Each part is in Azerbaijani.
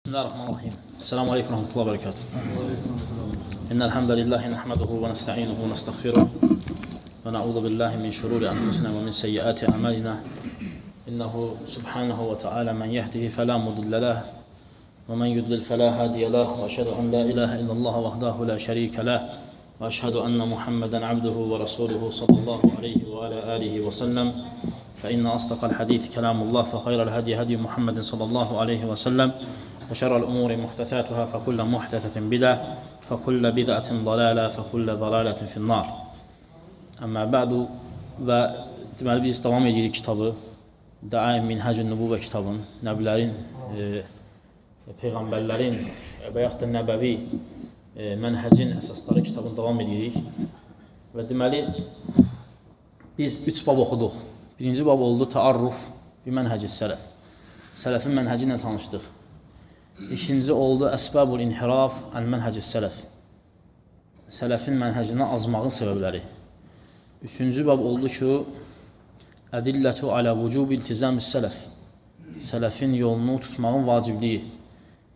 بسم الله الرحمن الرحيم. السلام عليكم ورحمة الله وبركاته. إن الحمد لله نحمده ونستعينه ونستغفره ونعوذ بالله من شرور أنفسنا ومن سيئات أعمالنا إنه سبحانه وتعالى من يهده فلا مضل له ومن يضلل فلا هادي له وأشهد أن لا إله إلا الله وحده لا شريك له وأشهد أن محمدا عبده ورسوله صلى الله عليه وعلى آله وسلم فإن أصدق الحديث كلام الله فخير الهدي هدي محمد صلى الله عليه وسلم وشر الأمور محدثاتها فكل محدثة بدعة فكل بدعة ضلالة فكل ضلالة في النار. Amma bə'du və deməli biz davam edirik kitabı. Daim Minhacun Nübüvvə kitabın, nəbilərin, peyğəmbərlərin və yaxud da nəbəvi mənhəcin əsasları kitabını davam edirik. Və deməli biz 3 bab oxuduq. Birinci bab oldu Təarruf bi Mənhəcis Sələf. Sələfin mənhəci ilə tanışdıq. İkinci oldu Əsbəbul İnhiraf ən Mənhəcis Sələf. Sələfin mənhəcinə azmağın səbəbləri. Üçüncü bab oldu ki, Ədillətu alə vücub iltizam-ı sələf. Sələfin yolunu tutmağın vacibliyi.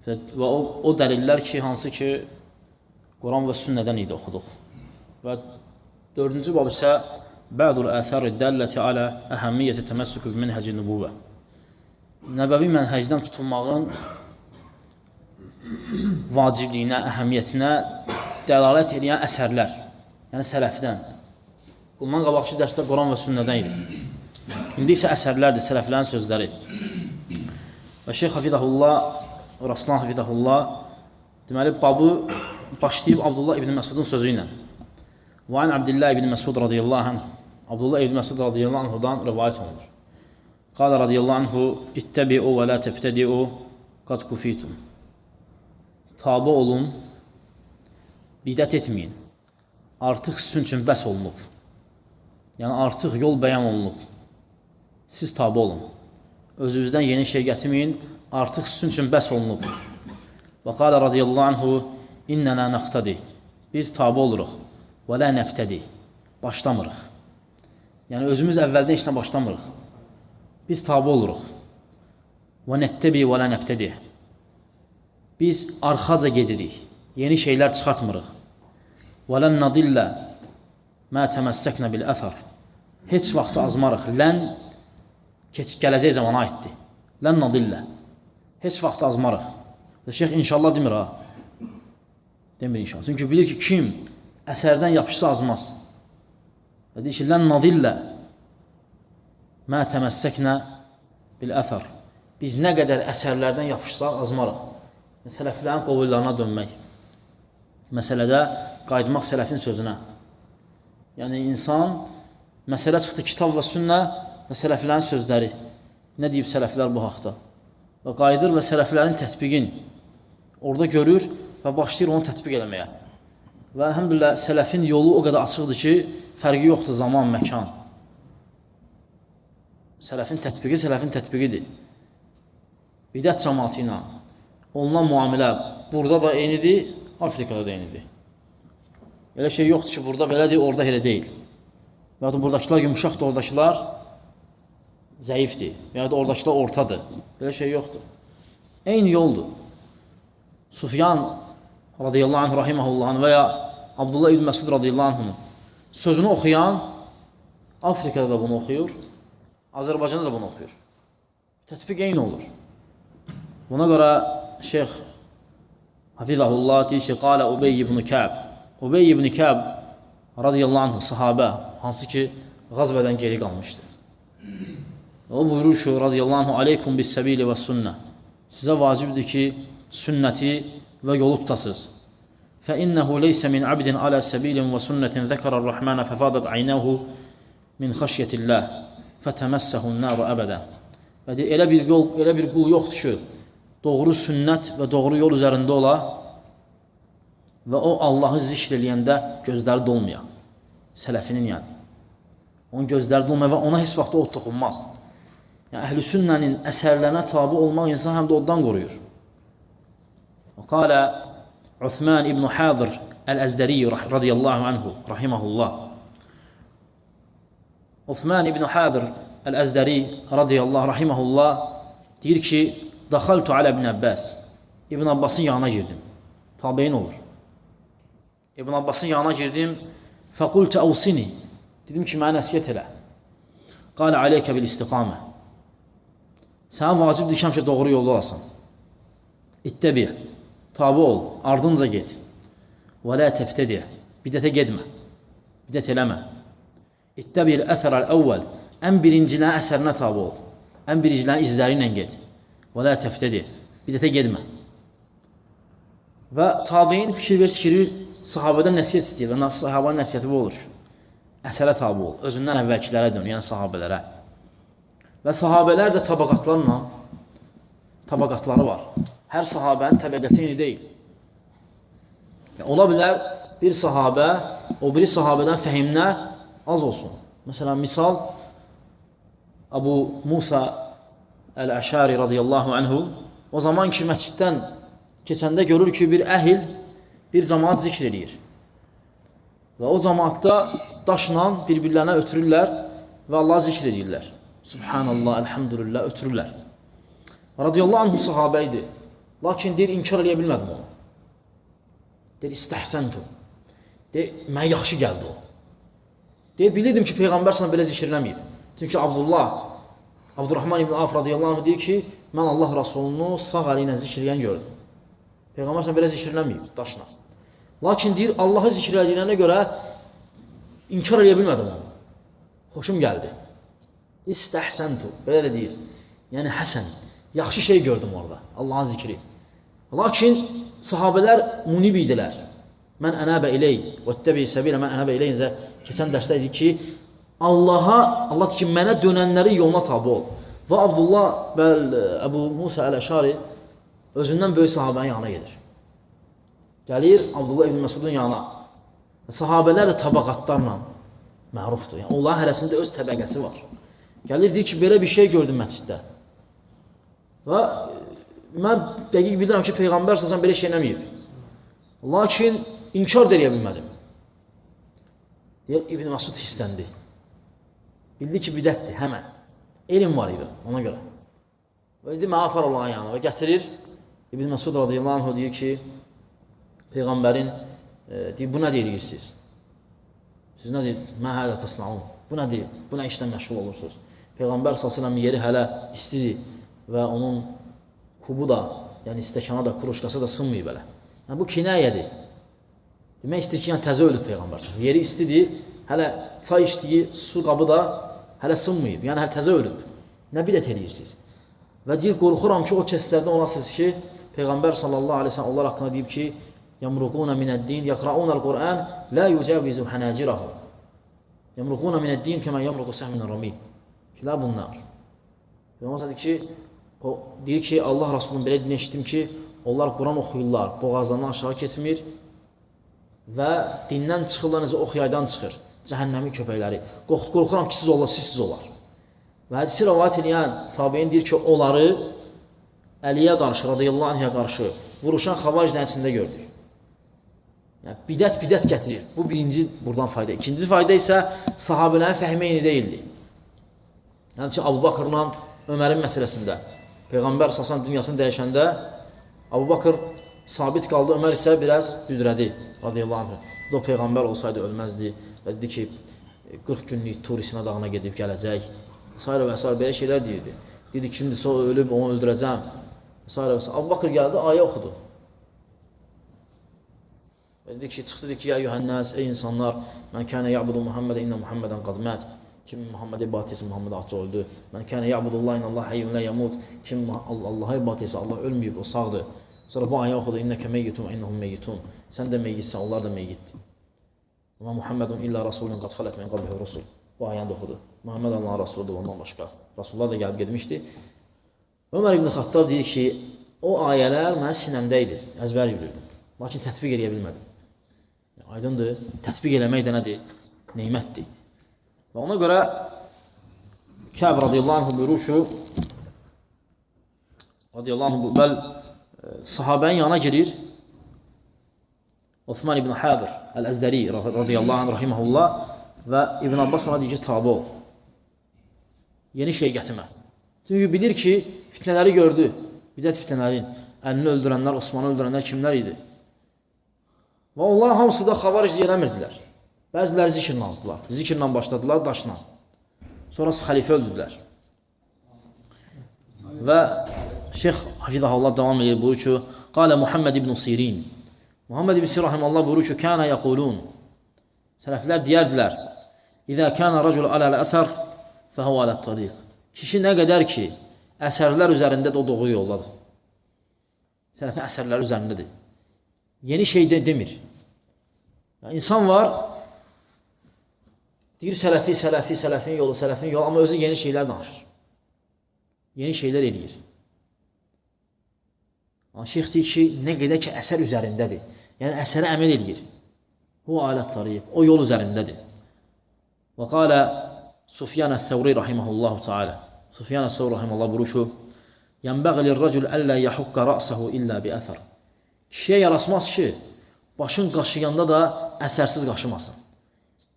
Və o dəlillər ki, hansı ki, Quran və sünnədən idi oxuduq. Və dördüncü bab isə Bə'dul əthəri dəlləti alə əhəmmiyyəti təməssükü mənhəci nübüvvə. Nəbəvi mənhəcdən tutulmağın vacibliyinə, əhəmmiyyətinə dəlalət edən əsərlər, yəni sələfdən. Bundan qabaqçı dərsdə Quran və sünnədən idi. İndi isə əsərlərdir, sələflərin sözləri. Və Şeyx Hafidəhullah, Raslan Hafidəhullah deməli, babı başlayıb Abdullah ibn Məsudun sözü ilə. Və an Abdullah ibn Məsud radiyallahu anh, Abdullah ibn Məsud radiyallahu anhudan rivayət olunur. Qala radiyallahu anhu, İttəbi'u və la təbtədi'u qad kufitum. Tabi olun, bidət etməyin. Artıq sizin üçün bəs olunub. Yəni artıq yol bəyan olunub. Siz tabi olun. Özünüzdən yeni şey gətirməyin, artıq sizin üçün bəs olunub. Və qala radiyallahu anhu, İnnənə nəqtədi. Biz tabi oluruq. Və lə nəbtədi. Başlamırıq. Yəni özümüz əvvəldən işlə başlamırıq. Biz tabi oluruq. Və nəttəbi və lə nəbtədi. Biz arxaca gedirik. Yeni şeylər çıxartmırıq. Və lən nadillə mə təməssəknə bil əthər. Heç vaxt azmarıq. Lən gələcək zamana aiddir. Lən nadillə. Heç vaxt azmarıq. Və şeyx inşallah demir ha. Demir inşallah. Çünki bilir ki, kim əsərdən yapışsa azmaz. Və deyir ki, lən nadillə mə təməssəknə bil əthər. Biz nə qədər əsərlərdən yapışsaq azmarıq. Sələflərin qovullarına dönmək. Məsələdə qayıtmaq sələfin sözünə. Yəni insan, məsələ çıxdı kitab və sünnə və sələflərin sözləri. Nə deyib sələflər bu haqda? Və qayıdır və sələflərin tətbiqin orada görür və başlayır onu tətbiq eləməyə. Və əlhəmdülillah sələfin yolu o qədər açıqdır ki, fərqi yoxdur zaman, məkan. Sələfin tətbiqi sələfin tətbiqidir. Bidət cəmaatı ilə olunan müamilə burada da eynidir, Afrikada da eynidir. Elə şey yoxdur ki, burada belədir, orada elə deyil. Və ya da buradakılar yumuşaqdır, oradakılar zəifdir. Və ya da oradakılar ortadır. Belə şey yoxdur. Eyni yoldur. Sufyan radiyallahu anh, rahiməhullahın və ya Abdullah ibn Məsud radiyallahu anhın sözünü oxuyan Afrikada da bunu oxuyur, Azərbaycanda da bunu oxuyur. Tətbiq eyni olur. Buna görə Şeyx Hafizahullah deyir ki, qalə Ubey ibn Kəb. Ubey ibn Kəb radiyallahu anh, sahabə, hansı ki, qazbədən geri qalmışdı. O buyurur ki, radiyallahu anh, aleykum bis səbili və sünnə. Sizə vacibdir ki, sünnəti və yolu tutasız. Fəinnəhu leysə min abdin alə səbilin və sünnətin zəkərər-rəhmənə fəfadat aynəhu min xəşyətilləh fətəməssəhun nəru əbədə. Və deyir, elə bir qul yoxdur ki, doğru sünnət və doğru yol üzərində ola və o Allahı zikr eləyəndə gözləri dolmaya. Sələfinin yəni. Onun gözləri dolmaya və ona heç vaxt o toxunmaz. Yəni, əhl-i sünnənin əsərlərinə tabi olmaq insan həm də oddan qoruyur. Və qalə Uthman ibn Hadir Əl-Əzdəri radiyallahu anhu, rahiməhullah. Uthman ibn Hadir Əl-Əzdəri radiyallahu rahiməhullah deyir ki, Daxaltu alə ibn Abbas. İbn Abbasın yanına girdim. Tabeyin olur. İbn Abbasın yanına girdim. Fəqultu əvsini. Dedim ki, mənə nəsiyyət elə. Qalə aleykə bil istiqamə. Sənə vacibdir ki, həmişə doğru yolda olasan. İttəbi. Tabi ol. Ardınca get. Və lə təbtədi. Bidətə gedmə. Bidət eləmə. İttəbil əsərəl əvvəl. Ən birincilərin əsərinə tabi ol. Ən birincilərin izləri ilə get. Və lə təbtədi. Bidətə gedmə. Və tabiin fikir sahabədən nəsiyyət istəyir və sahabənin nəsiyyəti bu olur. Əsərə tabi ol. Özündən əvvəlkilərə dön, yəni sahabələrə. Və sahabələr də tabaqatları var. Hər sahabənin təbəqəsi eyni deyil. Ola bilər bir sahabə o biri sahabədən fəhimlə az olsun. Məsələn, misal Abu Musa Əl-Əşari radiyallahu anhu o zaman ki, məsciddən keçəndə görür ki, bir əhil, bir cəmaat zikr edir. Və o cəmaatda daşla bir-birlərinə ötürürlər və Allah zikr edirlər. Subhanallah, elhamdülillah, ötürürlər. Radiyallahu anhu sahabə idi. Lakin deyir, inkar edə bilmədim onu. Deyir, istəhsəntum. Deyir, mənə yaxşı gəldi o. Deyir, bilirdim ki, Peyğəmbər sana belə zikr eləməyib. Çünki Abdurrahman ibn Avf radiyallahu anh deyir ki, mən Allah Rasulunu sağ əli ilə zikr eləyən gördüm. Peyğəmbər sana belə zikr eləməyib, daşla. Lakin deyir, Allahı zikr eləyənə görə inkar edə bilmədim onu. Xoşum gəldi. İstəhsəntum. Belə də deyir. Yəni, həsən. Yaxşı şey gördüm orada. Allahın zikri. Lakin sahabələr munib idilər. Mən ənəbə iley və təbi səbilə mən ənəbə ileyincə keçən dərsdə idi ki, Allah deyir ki, mənə dönənləri yoluna tabi ol. Və Abdullah və Əbu Musa Əl-Əşari özündən böyük sahabənin yanına gedir. Gəlir Abdullah ibn Məsudun yanına. Sahabələr də tabaqatlarla mərufdur. Yəni, onların hərəsində öz təbəqəsi var. Gəlir, deyir ki, belə bir şey gördüm məsciddə. Və mən dəqiq bilirəm ki, Peyğəmbər səsən belə şey eləməyib. Lakin inkar da eləyə bilmədim. Deyir, İbn Məsud hissləndi. Bildi ki, bidətdir, həmən. Elm var idi ona görə. Və dedi, mənə apar Allahın yanına və gətirir. İbn Məsud radiyallahu anh deyir ki, Peyğəmbərin, deyir, bu nə deyirsiniz? Siz nə deyir? Mən hələ təsnaun. Bu nə deyir? Bu nə işlə məşğul olursunuz? Peyğəmbər s.ə.v yeri hələ istidir və onun kubu da, yəni stəkana da, kuruşqası da sınmayıb belə. Yəni, bu kinayədir. Demək istəyir ki, yəni təzə ölüb Peyğəmbər. Yeri istidir, hələ çay içdiyi su qabı da hələ sınmayıb, yəni hələ təzə ölüb. Nə bidət edirsiniz? Və deyir, qorxuram ki, o kəslərdən olasınız ki, Peyğəmbər sallallahu aleyhi ve sellem onlar haqqında deyib ki, yəmruquna minəd-din, yəqraunəl-Qur'an, la yucəvizu hənəcirahum. Yəmruquna minəd-din kəmə yəmruqu səhminə-rami. Kilə bunlar. Peyğəmbər deyir ki, Allah Rasulunun belə dinə eşitdim ki, onlar Quran oxuyurlar, boğazlarından aşağı keçmir və dindən çıxırlar, necə oxuyaydan çıxır. Cəhənnəmin köpəkləri. Qorxuram ki, siz olar. Və hədisi rəvayət edən tabiin deyir ki, onları Əliyə qarşı, radiyallahu anhə qarşı vuruşan xavac nəticəsində gördük. Yəni, bidət gətirir. Bu birinci buradan fayda. İkinci fayda isə sahabələrin fəhmi eyni deyildi. Yəni ki, Abu Bakrla Ömərin məsələsində Peyğəmbər əsasən dünyasını dəyişəndə Abu Bakr sabit qaldı, Ömər isə biraz büdrədi, radiyallahu anh. O Peyğəmbər olsaydı ölməzdi və dedi ki, 40 günlük Turisina dağına gedib gələcək və s. belə şeylər deyirdi. Dedi, kimdirsə o ölüb, onu öldürəcəm və s. Abu Bakr gəldi, ayə oxudu. Dedi ki, çıxdı, dedi ki, ya yuhənnəs, ey insanlar, mən kənə ya'budu Muhammedə inə Muhammedən qadmət. Kim Muhammed ibadət etsə, Muhammed atı öldü. Mən kənə ya'budullah inə Allah həyyun lə yəmud. Kim Allah'a ibadət etsə, Allah ölməyib, o sağdır. Sonra bu ayə oxudu, innəkə meyyitun, innəhum meyyitun. Sən də meyyitsən, onlar da meyyitdir. Və Muhammedun illə rasulun qad xələt min qablihi rusul. Bu ayəni də oxudu. Muhammed Allah'ın rasuludur, ondan başqa. Rasullar da gəlib gedmişdi. Ömər ibn Xattab deyir ki, o ayələr mənim sinəmdə idi, əzbər bilirdim. Lakin tətbiq edə bilmədim. Aydındır, tətbiq eləmək də nədir? Neymətdir. Və ona görə Kəb radiyallahu anh buyurur ki, radiyallahu anh, sahabənin yanına girir, Osman ibn Hadir Əl-Əzdəri radiyallahu anh, rahiməhullah və İbn Abbas ona deyir ki, tabi ol. Yeni şey gətirmə. Çünki bilir ki, fitnələri gördü, bidət fitnələrin. əlini öldürənlər, Osmanı öldürənlər kimlər idi? Və onlar hamısı da xavaric eləmirdilər. Bəziləri zikirlə azdılar. Zikirlə başladılar, daşla. Sonrası xəlifə öldürdülər. Və Şeyx Hafizahullah davam edir, buyurur ki, Qalə Muhammed ibn Sirin. Muhammed ibn Sirin rahiməllah buyurur ki, Kənə yəqulun. Sələflər deyərdilər, İzə kənə rəcul aləl-əsər fəhəvə aləl-tariq. Kişi nə qədər ki, əsərlər üzərində o doğru yoldadır. Sələfin əsərləri üzərindədir. Yeni şey demir. Yəni, insan var, deyir sələfin yolu, amma özü yeni şeylər danışır. Yeni şeylər eləyir. Şeyx deyir ki, nə qədər ki, əsər üzərindədir. Yəni, əsərə əməl eləyir. Hu alət-tariq, o yol üzərindədir. Və qalə Sufyan əl-Thəvri rahiməhullahu teala. Sufyan əl-Thəvri rahiməhullah buyurur ki, Yənbəği lir-rəcul əllə yəhukka rə'səhu illə bi-əthər. Kişiyə yarasmaz ki, başın qaşıyanda da əsərsiz qaşımasın.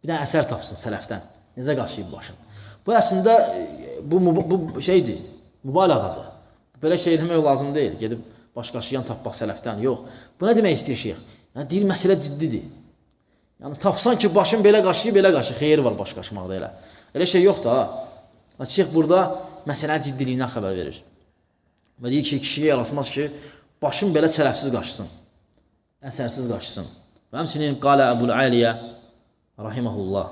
Bir dənə əsər tapsın sələfdən. Necə qaşıyıb başın? Bu əslində bu şeydir, mübalağadır. Belə şey eləmək lazım deyil. Gedib baş qaşıyan tapmaq sələfdən. Yox. Bu nə demək istəyir şeyx? Yəni, deyir, məsələ ciddidir. Yəni, tapsan ki, başın belə qaşıyıb, belə qaşı. Xeyir var baş qaşımaqda elə. Elə şey yoxdur, ha. Şeyx burada məsələnin ciddiliyindən xəbər verir. Və deyir ki, kişiyə yarasmaz ki, başın belə sələfsiz qaşısın. Əsərsiz qaşısın. Və həmçinin qalə Əbul-Aliyə rahiməhullah.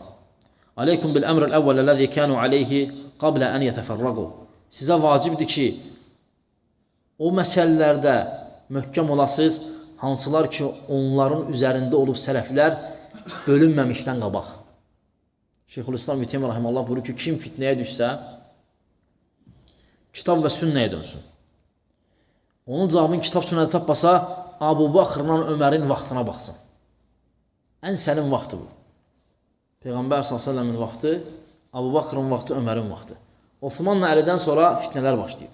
Aleykum bil-əmr əl-əvvəl ləzi kənu aleyhi qablə ən yətəfərraqu. Sizə vacibdir ki, o məsələlərdə möhkəm olasınız, hansılar ki, onların üzərində olub sələflər bölünməmişdən qabaq. Şeyxülislam İbn Teymiyyə rahimehullah buyurur ki, kim fitnəyə düşsə, kitab və sünnəyə dönsün. Onun cavabını kitab sünnədə tapmasa, Abu Bakrla Ömərin vaxtına baxsın. Ən sənin vaxtı bu. Peyğəmbər s.ə.v-in vaxtı, Abu Bakrın vaxtı, Ömərin vaxtı. Osmanla Əlidən sonra fitnələr başlayıb.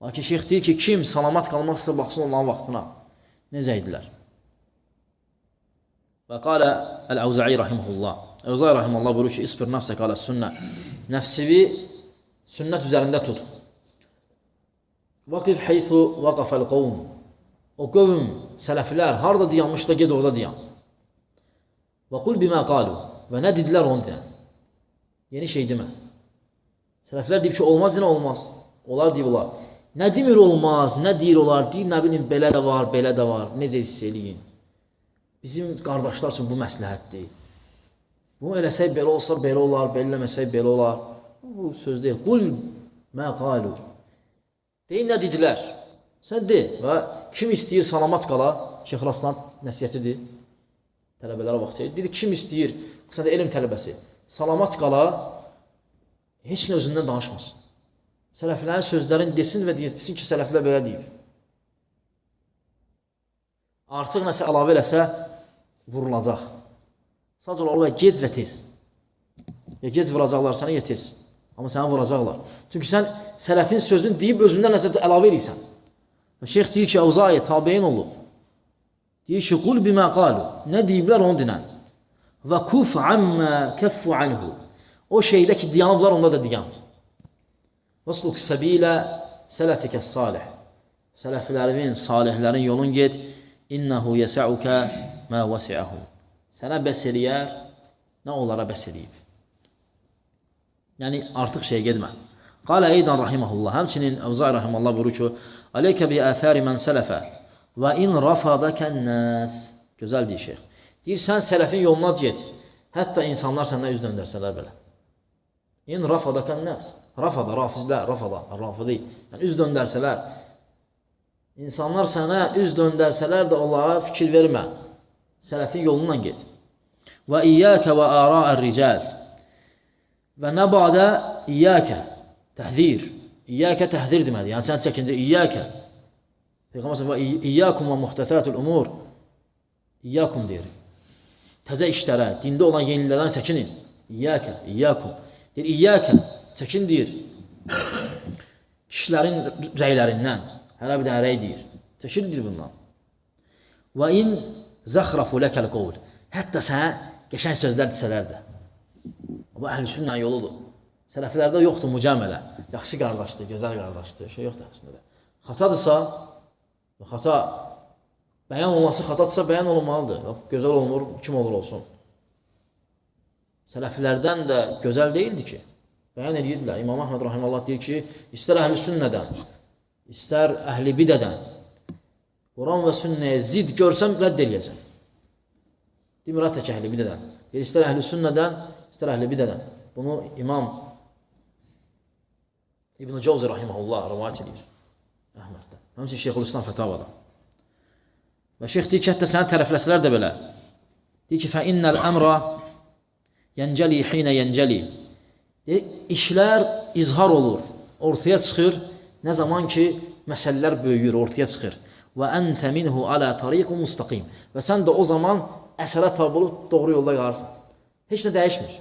Lakin şeyx deyir ki, kim salamat qalmaq istəyir, baxsın onların vaxtına. Necə idilər? Və qalə Əl-Əvza'i rahiməhullah. Əvza'i rahiməhullah buyurur ki, İsbir nəfsək alə sünnə. Nəfsivi sünnət üzərində tut. Vaqif heythu vaqafəl qovm. O qövm, sələflər, harada dayanmışda, ged orada dayan. Və qul bimə qalu. Və nə dedilər onu deyən. Yeni şey demə. Sələflər deyib ki, olmaz, yenə olmaz. Onlar deyib olar. Nə demir olmaz, nə deyir olar, deyir, nə bilim, belə də var, belə də var. Necə hiss eləyin. Bizim qardaşlar üçün bu məsləhətdir. Bu eləsək belə olsa, belə olar, belə eləməsək belə olar. Bu söz deyil. Qul mə qalu. Deyin, nə dedilər. Sən de. Və kim istəyir salamat qala, Şeyx Raslan nəsiyyətidir. Tələbələrə vaxt deyir. Deyir, kim istəyir, xüsusən elm tələbəsi, salamat qala, heç nə özündən danışmasın. Sələflərin sözlərini desin və desin ki, sələflər belə deyib. Artıq nəsə əlavə eləsə, vurulacaq. Sadəcə olaraq, gec və tez. Ya gec vuracaqlar sənə, ya tez. Amma sənə vuracaqlar. Çünki sən sələfin sözünü deyib, özündən nəsə əlavə eləysən. Və şeyx deyir ki, Əvza'i tabeyin olub. Deyir ki, qul bimə qalu. Nə deyiblər onu dinən. Və kuf ammə kəffu anhu. O şeydə ki, diyanıblar, onda da diyan. Vəsluk səbilə sələfikə salih. Sələflərin, salihlərin yolun get. İnnəhu yəsəukə mə vəsi'əhu. Sənə bəs eləyər, nə onlara bəs eləyib. Yəni, artıq şeyə gedmə. Qalə eydan rahiməhullah. Həmçinin Əvza'i rahiməhullah buyurur ki, Aleykə bi əthəri mən sələfə və in rafadəkən nəs. Gözəl deyir şeyx. Deyir, sən sələfin yoluna get. Hətta insanlar səndən üz döndərsələr belə. İn rafadəkən nəs. Rafada, rafizlər, rafada, rafidi. Yəni, üz döndərsələr. İnsanlar sənə üz döndərsələr də onlara fikir vermə. Sələfin yolundan get. Və iyyəkə və əra'ər-rical. Və nəbadə iyyəkə, təhzir. İyyəkə təhzir deməli. Yəni, sən çəkindir, iyyəkə. Peyğəmbər və iyyəkum və muhtəsətul umur. İyyəkum deyir. Təzə işlərə, dində olan yenilərdən çəkinin. İyyəkə, iyyəkum. Deyir, iyyəkə, çəkin deyir. Kişilərin rəylərindən. Hələ bir dənə rəy deyir. Çəkildir bundan. Və in zəxrafu ləkəl qovul. Hətta sənə qəşəng sözlər desələr də. Bu əhl-i-sünnə yoludur. Sələflərdə yoxdur mücəmələ. Yaxşı qardaşdır, gözəl qardaşdır. Şey yoxdur əslində. Xatadırsa, Xata bəyan olması xatadırsa bəyan olunmalıdır. Gözəl olmur, kim olur olsun. Sələflərdən də gözəl deyildi ki, bəyan edirdilər. İmam Əhməd rahimehullah deyir ki, istər əhl-i sünnədən, istər əhl-i bidədən, Quran və sünnəyə zid görsəm rədd eləyəcəm. Demir tək əhl-i bidədən. Deyir, istər əhl-i sünnədən, istər əhl-i bidədən. Bunu İmam İbn-i Cavzi rahimehullah rivayət edir Əhməddən. Həmçinin Şeyxülislam Fətavada. Və şeyx deyir ki, hətta səni tərəfləsələr də belə. Deyir ki, fəinnəl əmra yəncəli xinə yəncəli. Deyir, işlər izhar olur, ortaya çıxır, nə zaman ki, məsələlər böyüyür, ortaya çıxır. Və əntə minhu alə tariqun mustaqim. Və sən də o zaman əsərə tabi olub doğru yolda qalırsan. Heç nə dəyişmir.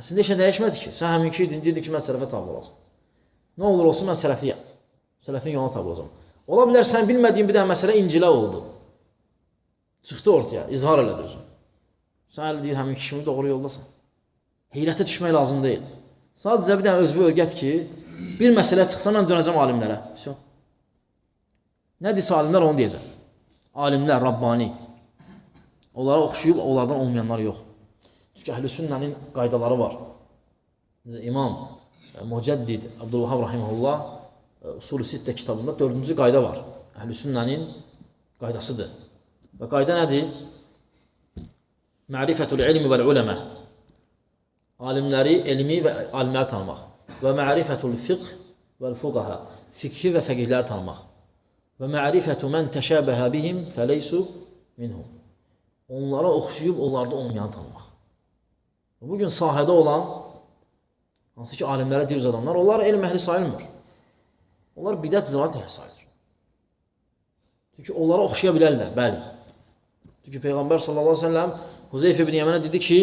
Əslində heç nə dəyişmədi ki, sən həminki idin, deyirdi ki, mən sələfə tabi olacam. Nə olur olsun, mən sələfiyəm. Sələfin yoluna tabi olacam. Ola bilər, sən bilmədiyin bir dənə məsələ incilə oldu. Çıxdı ortaya, izhar elədir özün. Sən əli deyir, həmin kişinin doğru yoldasan. Heyrətə düşmək lazım deyil. Sadəcə bir dənə özbü öyrət ki, bir məsələ çıxsa, mən dönəcəm alimlərə. Nə deyirsə alimlər, onu deyəcəm. Alimlər, Rabbani. Onlara oxşuyub, onlardan olmayanlar yox. Çünki əhl-i sünnənin qaydaları var. İmam Mücəddid Abdülvahhab rahimehullah Usul-i Sittə kitabında 4-cü qayda var. Əhl-i sünnənin qaydasıdır. Və qayda nədir? Mərifətul ilmi vəl-uləmə. Alimləri, elmi və alimləri tanımaq. Və mərifətul fiqh vəl-fuqahə. Fikhi və fəqihləri tanımaq. Və mərifətu mən təşəbəhə bihim fəleysu minhum. Onlara oxşuyub, onlarda olmayanı tanımaq. Bugün sahədə olan, hansı ki alimlərə diriz adamlar, onlar elm əhli sayılmır. Onlar bidət zəvat əhli sayılır. Çünki onlara oxşaya bilərlər, bəli. Çünki Peyğəmbər sallallahu aleyhi ve sellem Huzeyf ibn Yəmənə dedi ki,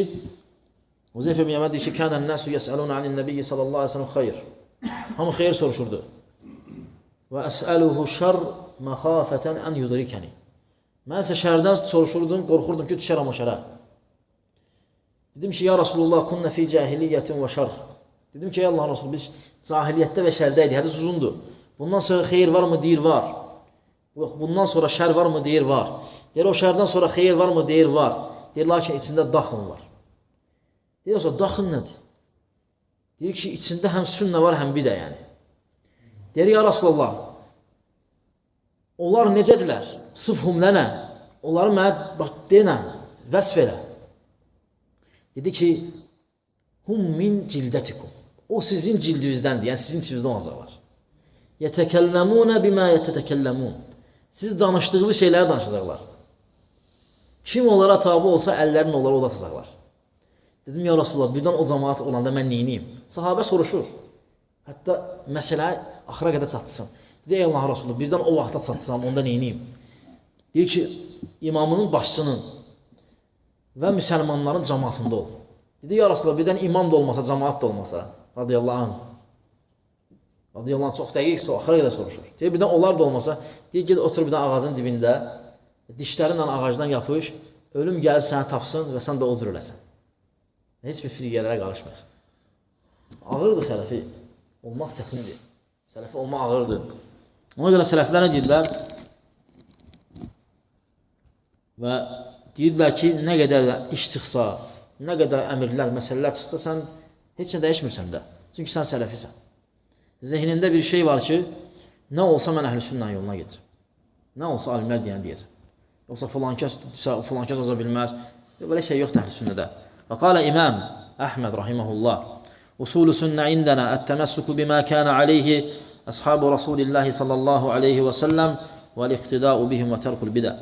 kənən nəsu yəsəlun anin nəbiyyi sallallahu aleyhi ve sellem xeyr. Hamı xeyr soruşurdu. Və əsəluhu şər məxafətən ən yudrikəni. Mən isə şərdən soruşurdum, qorxurdum ki, düşərəm o şərə. Dedim ki, ya Rasulullah, kunnə fi cahiliyyətin və şər. Dedim ki, ey Allah Rasulü, biz cahiliyyətdə və şərdəydik, hədis uzundur. Bundan sonra xeyir varmı? Deyir, var. Bundan sonra şər varmı? Deyir, var. Deyir, o şərdən sonra xeyir varmı? Deyir, var. Deyir, lakin içində daxın var. Deyir, o daxın nədir? Deyir ki, içində həm sünnə var, həm bidə yəni. Deyir, ya Rasulullah, onlar necədirlər? Sıfhum lənə. Onları mənə denən, vəsf elə. Dedi ki, hum min cildətikum. O sizin cildinizdəndir, yəni sizin içinizdə olacaqlar. Yətəkəlləmunə bimə yətəkəlləmun. Siz danışdığınız şeyləri danışacaqlar. Kim onlara tabi olsa, əllərini onlara udatacaqlar. Dedim, ya Rasulullah, birdən o cəmaat olanda mən neyiniyim? Sahabə soruşur. Hətta məsələ axıra qədər çatsın. Dedi, ey Allah Rasulullah, birdən o vaxta çatsam, onda neyiniyim? Deyir ki, imamının başçının və müsəlmanların cəmaatında ol. Dedi, ya Rasulullah, birdən imam da olmasa, cəmaat da olmasa, radiyallahu anh. Radiyallahu anh, çox dəqiq, axıra qədər soruşur. Deyir, birdən onlar da olmasa, deyir, ged otur birdən ağacın dibində, dişlərinlə ağacdan yapış, ölüm gəlib səni tapsın və sən də o cür öləsən. Heç bir firqələrə qarışmasın. Ağırdır sələfi. Olmaq çətindir. Sələfi olmaq ağırdır. Ona görə sələflər nə deyirlər? Və deyirlər ki, nə qədər iş çıxsa, nə qədər əmirlər, məsələlər çıxsa, sən heç nə dəyişmirsən də. Çünki sən sələfisən. Zehnində bir şey var ki, nə olsa mən əhl-i sünnənin yoluna gedir. Nə olsa alimlər deyən deyəcək. Yoxsa filankəs oza bilməz. Belə şey yoxdur əhl-i sünnədə. Və qalə İmam Əhməd rahiməhullah, usulü sünnə indənə ət-təməssükü bimə kənə aleyhi əshabu Rasulillahi sallallahu aleyhi və səlləm vəl-iqtidau bihim və tərkul bidə.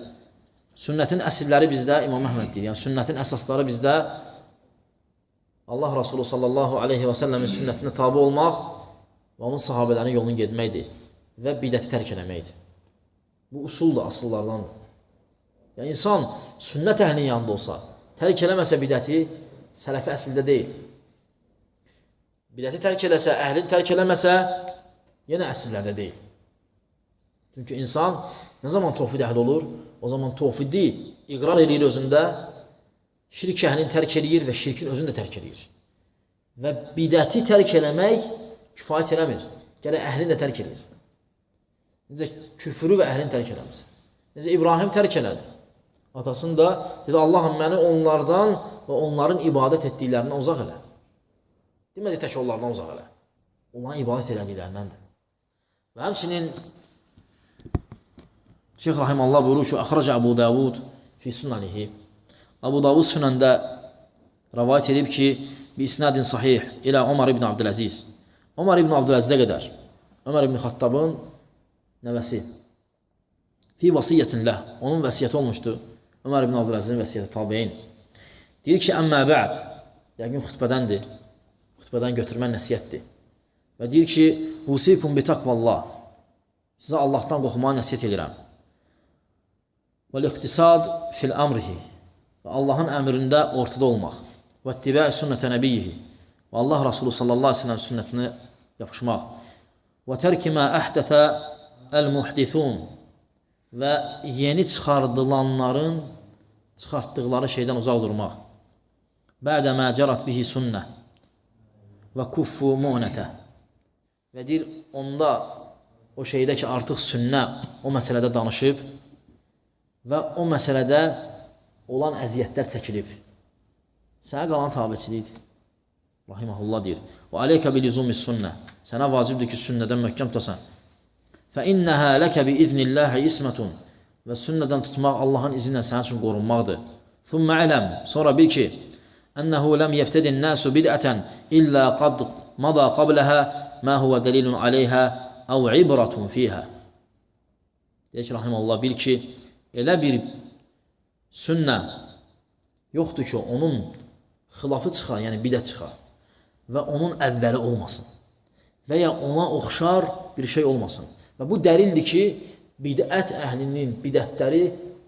Sünnətin əsilləri bizdə, İmam Əhməd deyir, yəni sünnətin əsasları bizdə Allah Rasulü sallallahu aleyhi və səlləmin sünnətinə tabi olmaq və onun sahabələrin yolunu gedməkdir və bidəti tərk eləməkdir. Bu usul da asıllardandır. Yəni insan sünnət əhlinin yanında olsa, tərk eləməsə bidəti, sələfi əsildə deyil. Bidəti tərk eləsə, əhlini tərk eləməsə, yenə əsillərdə deyil. Çünki insan nə zaman tövhid əhli olur, o zaman tövhidi iqrar edir özündə, şirk əhlini tərk edir və şirkin özünü də tərk edir. Və bidəti tərk eləmək kifayət eləmir. Gərək əhlini də tərk edir. Necə küfrü və əhlini tərk eləməsin. Necə İbrahim tərk elədi. Atasını da dedi, Allahım məni onlardan və onların ibadət etdiklərindən uzaq elə. Demədi tək onlardan uzaq elə. Onların ibadət elədiklərindəndir. Və həmçinin Şeyx Rahiməllah buyurur ki, Əxrac Əbu Davud fi Sunanihi. Əbu Davud Sunəndə rəvayət edib ki, bi isnadin sahih ilə Ömər ibn Abdüləziz. Ömər ibn Abdüləzizə qədər Ömər ibn Xattabın nəvəsi fi vasiyyətinlə onun vəsiyyəti olmuşdu. Ömər ibn Abdüləzizin vəsiyyəti tabiin. Deyir ki, əmmə bə'd, yəqin xütbədəndir. Xütbədən götürmən nəsiyyətdir. Və deyir ki, usikum bi taqvallah. Sizə Allahdan qorxmağa nəsiyyət edirəm. Vəl-iqtisad fil əmrihi. Və Allahın əmrində ortada olmaq. Və ittibə'i sünnətə nəbiyyihi. Və Allah Rasulü sallallahu aleyhi ve sellem sünnətinə yapışmaq. Və tərki mə əhdəfə əl-muhdithun. Və yeni çıxardılanların çıxartdıqları şeydən uzaq durmaq. Bə'də mə cərat bihi sünnə və kuffu mu'nətə. Və deyir, onda o şeydə ki, artıq sünnə o məsələdə danışıb və o məsələdə olan əziyyətlər çəkilib. Sənə qalan tabiçilikdir. Rahiməhullah deyir. Və aleykə bilizumi sünnə. Sənə vacibdir ki, sünnədən möhkəm tutasan. فَإِنَّهَا لَكَ بِإِذْنِ اللّٰهِ إِسْمَةٌ. Və sünnədən tutmaq Allahın izni ilə sənin üçün qorunmaqdır. ثُمَّ عَلَمْ. Sonra bil ki, أَنَّهُ لَمْ يَبْتَدِ النَّاسُ بِدْعَةً إِلَّا قَدْ مَضَى قَبْلَهَا مَا هُوَ دَلِيلٌ عَلَيْهَا أَوْ عِبْرَةٌ فِيهَا. Deyək ki, rahiməllah, bil ki, elə bir sünnə yoxdur ki, onun xilafı çıxar, yəni bidət çıxar və onun əvvəli olmasın və ya ona oxşar bir şey olmasın. Və bu dəlildir ki, bidət əhlinin bidətləri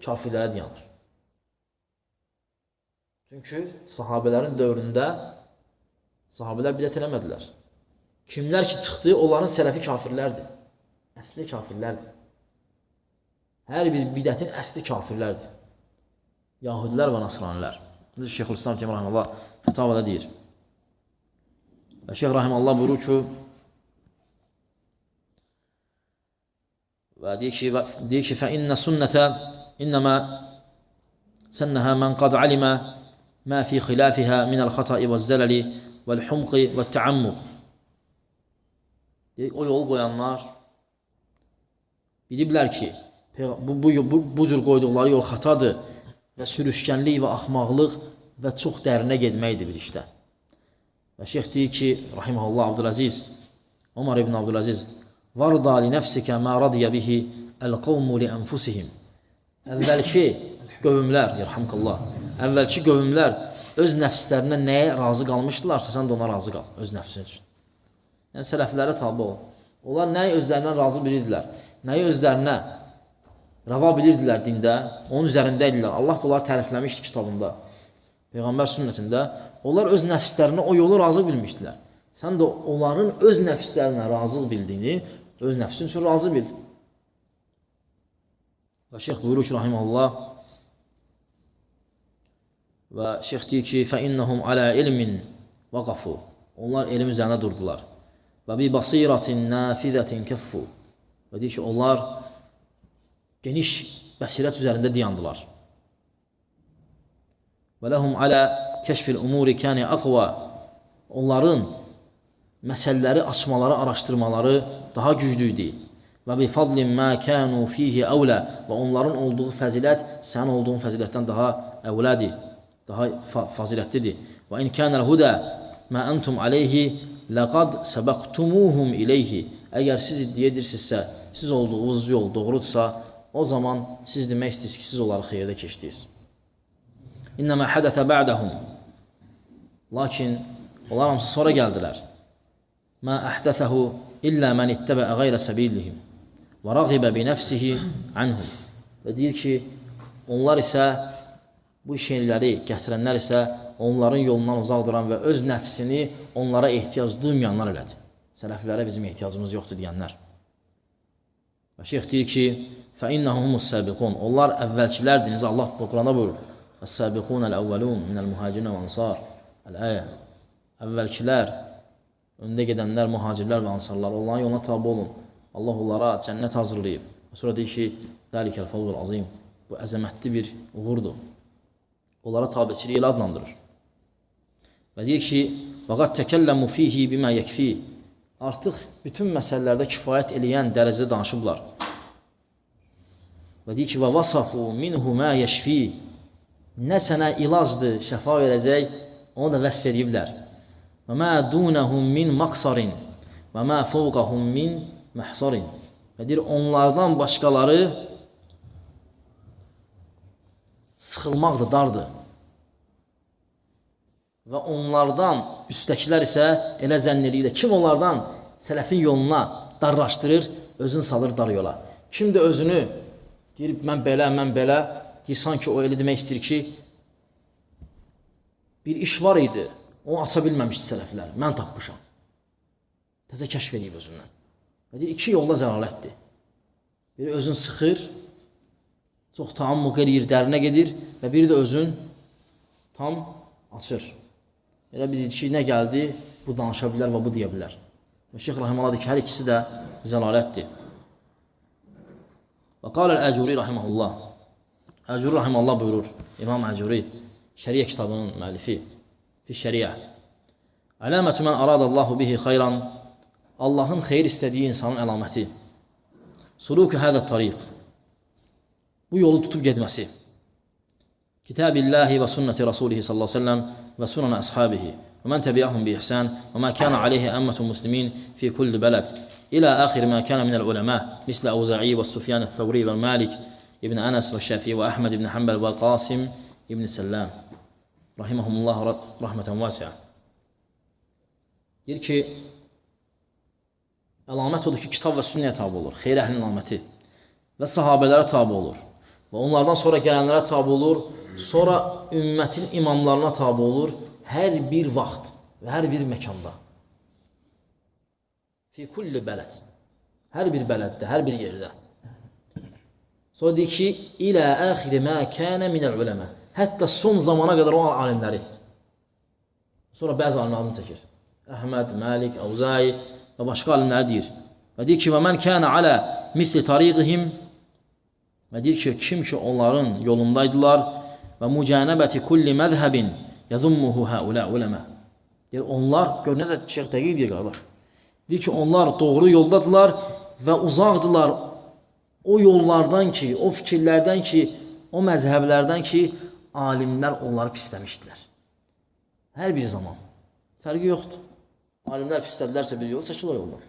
kafirlərə dayanır. Çünki sahabələrin dövründə sahabələr bidət eləmədilər. Kimlər ki çıxdı, onların sələfi kafirlərdir. Əsli kafirlərdir. Hər bir bidətin əsli kafirlərdir. Yahudilər və Nasranilər. Necə Şeyxülislam Teymiyyə Rahiməllah fətavada deyir. Və Şeyx Rahiməllah buyurur ki, və deyir ki, فَإِنَّ سُنَّةَ إِنَّمَا سَنَّهَا مَنْ قَدْ عَلِمَ مَا فِي خِلَافِهَا مِنَ الْخَطَئِ وَالزَّلَلِ وَالْحُمْقِ وَالتَّعَمُّقِ. O yol qoyanlar biliblər ki, bu cür qoyduqları yol xatadır və sürüşkənlik və axmaqlıq və çox dərinə getməkdir bir işdə. Və şeyx deyir ki, rahiməhullah Abdüləziz, Ömər ibn Abdüləziz, varda li nəfsikə mə radiyə bihi əl-qavmu li ənfusihim. Əvvəlki qövmlər, yarhamqallah, əvvəlki qövmlər öz nəfslərinə nəyə razı qalmışdılarsa, sən də ona razı qal, öz nəfsin üçün. Yəni, sələflərə tabi ol. Onlar nəyi özlərindən razı bilirdilər, nəyi özlərinə rava bilirdilər dində, onun üzərində idilər. Allah da onları tərifləmişdi kitabında, Peyğəmbər sünnətində. Onlar öz nəfslərinə o yolu razı bilmişdilər. Sən də onların öz nəfslərinə razı bildiyini, öz nəfsin üçün razı bil. Və şeyx buyurur ki, rahiməhullah, və şeyx deyir ki, فَإِنَّهُمْ عَلَى عِلْمٍ وَقَفُوا. Onlar elm üzərində durdular. Və bi basiratin nafizətin kəffu. Və deyir ki, onlar geniş bəsirət üzərində dayandılar. Və ləhum alə kəşfil umuri kəni aqva. Onların məsələləri açmaları, araşdırmaları daha güclüydü. Və bi fadlin mə kənu fihi əvlə. Və onların olduğu fəzilət sənin olduğun fəzilətdən daha əvlədir, daha fazilətlidir. Və in kənəl hudə mə əntum aleyhi ləqad səbəqtumuhum ileyhi. Əgər siz iddia edirsinizsə, siz olduğunuz yol doğrudursa, o zaman siz demək istəyirsiniz ki, siz onları xeyirdə keçdiniz. İnnəmə hədəfə bə'dəhum. Lakin onlar hamısı sonra gəldilər. Mə əhdəfəhu illə mən ittəbəə qeyrə səbillihim və rəğibə bi nəfsihi anhum. Və deyir ki, onlar isə bu şeyləri gətirənlər isə onların yolundan uzaq duran və öz nəfsini onlara ehtiyac duymayanlar elədi. Sələflərə bizim ehtiyacımız yoxdur deyənlər. Və şeyx deyir ki, فَإِنَّهُمُ السَّابِقُونَ. Onlar əvvəlkilərdir. Necə Allah Quranda buyurur. السَّابِقُونَ الْأَوَّلُونَ مِنَ الْمُهَاجِرِينَ وَأَنصَارِ. Əl-əyə. Əvvəlkilər, öndə gedənlər, mühacirlər və ansarlar. Onların yoluna tabi olun. Allah onlara cənnət hazırlayıb. Sonra deyir ki, Dəlikəl fəvzul azim. Bu əzəmətli bir uğurdur. Onlara tabiçiliyi ilə adlandırır. Və deyir ki, vəqad təkəlləmu fihi bimə yəkfi. Artıq bütün məsələlərdə kifayət eləyən dərəcədə danışıblar. Və deyir ki, və vasafu minhu mə yəşfi. Nə sənə ilacdır, şəfa verəcək, onu da vəsf ediblər. Və mə dunəhum min maqsarin və mə fəvqəhum min məhsarin. Və deyir, onlardan başqaları sıxılmaqdır, dardır. Və onlardan üstəkilər isə elə zənn eləyir. Kim onlardan sələfin yoluna darlaşdırır, özünü salır dar yola. Kim də özünü deyir, mən belə, deyir, sanki o elə demək istəyir ki, bir iş var idi, onu aça bilməmişdi sələflər, mən tapmışam. Təzə kəşf edib özündən. Və deyir, iki yolda zəlalətdir. Biri özün sıxır, çox taammuq eləyir, dərinə gedir və biri də özün tam açır. Elə bilir ki, nə gəldi, bu danışa bilər və bu deyə bilər. Və Şeyx Rahiməllah deyir ki, hər ikisi də zəlalətdir. Və qaləl Əcuri Rahiməllah. Əcuri Rahiməllah buyurur, İmam Əcuri, Şəriyə kitabının müəllifi, fi şəriyə. Əlamətü mən aradallahu bihi xayran. Allahın xeyir istədiyi insanın əlaməti. Suluku hədə tariq. Bu yolu tutub gedməsi. Kitabillahi və sünnəti Rasulihi sallallahu aleyhi ve sellem və sunan əshabihi və mən təbiyyəhum bi ihsan və mə kənə aleyhi əmmətu muslimin fi kulli bələd ilə əxir mə kənə minəl uləmə mislə Əvza'i və Sufyan əl-Thəvri və Malik ibn Ənəs və Şəfi və Əhməd ibn Həmbəl və Qasim ibn Səllam rahiməhumullah rəhmətən vəsiyə. Deyir ki, əlamət odur ki, kitab və sünnəyə tabi olur, xeyr əhlinin əlaməti və sahabələrə tabi olur və onlardan sonra gələnlərə tabi olur, sonra ümmətin imamlarına tabi olur hər bir vaxt və hər bir məkanda. Fi kulli bələd. Hər bir bələddə, hər bir yerdə. Sonra deyir ki, ilə əxiri mə kənə minəl uləmə. Hətta son zamana qədər o alimləri. Sonra bəzi alimlərini çəkir. Əhməd, Məlik, Əvza'i və başqa alimləri deyir. Və deyir ki, və mən kənə alə misli tariqihim. Və deyir ki, kim ki onların yolundaydılar və mücənebəti kulli məzhəbin yəzummuhu həulə uləmə. Deyir, onlar, gör necə Şeyx dəqiq deyir qardaş. Deyir ki, onlar doğru yoldadılar və uzaqdılar o yollardan ki, o fikirlərdən ki, o məzhəblərdən ki, alimlər onları pisləmişdilər. Hər bir zaman. Fərqi yoxdur. Alimlər pislədilər bir yol, çəkil o yoldan.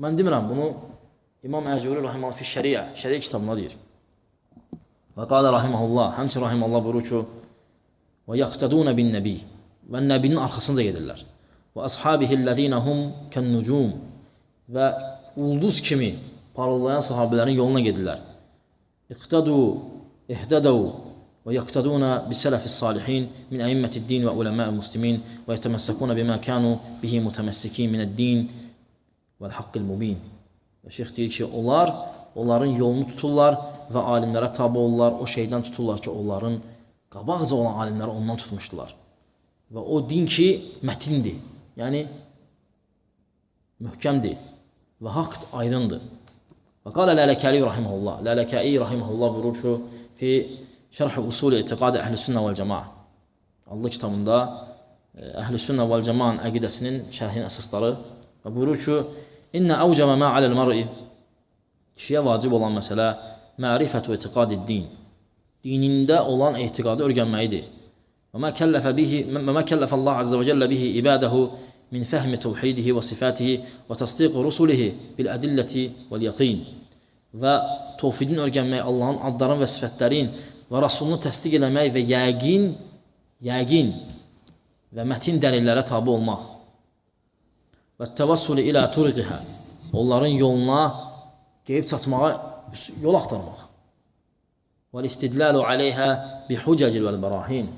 Mən demirəm, bunu İmam Əcuri Rahiməllah fi şəriyə, şəriyə kitabına deyir. Və qalə Rahiməllah, həmçin Rahiməllah buyurur ki, və yaxtədunə bin nəbi və nəbinin arxasınca gedirlər. Və əshabihillədinə hum kənnucum və ulduz kimi parıldayan sahabələrin yoluna gedirlər. İqtədu, ihdədəv və yaxtədunə bisələfis salihin min əimmətid-din və uləmə'l muslimin və yətəməssəkuna bimə kənu bihi mütəməssikin minəd-din vəl-haqqil mubin. Və Şeyx deyir ki, onların yolunu tuturlar və alimlərə tabi olurlar, o şeydən tuturlar ki, onların qabaqca olan alimləri ondan tutmuşdular. Və o din ki, mətindir, yəni möhkəmdir və haqq aydındır. Və qalə Lələkəli rahiməhullah, Lələkəi rahiməhullah buyurur ki, fi şərh-i usul etiqadı əhl-i-sünnə vəl-cəmaə adlı kitabında əhl-i-sünnə vəl-cəmaənin əqidəsinin şərhin əsasları və buyurur ki, İnnə əvcəmə mə aləl-mər'i kişiyə vacib olan məsələ mərifətü etiqad-i-din dinində olan etiqadı öyrənməyidir. Və mə kəlləfə Allah Azza və Cəllə bihi ibadəhu min fəhmi təvhidihi və sifatihi və təsdiqi rusulihi bil-ədilləti vəl-yəqin və tövhidin öyrənmək, Allahın adların və sifətlərin və Rasulunu təsdiq eləmək və yəqin və mətin dəlillərə tabi olmaq və təvəssülü ilə turiqihə onların yoluna gəlib çatmağa yol axtarmaq və istidlalu aleyhə bihüccəcil vəl-bərahin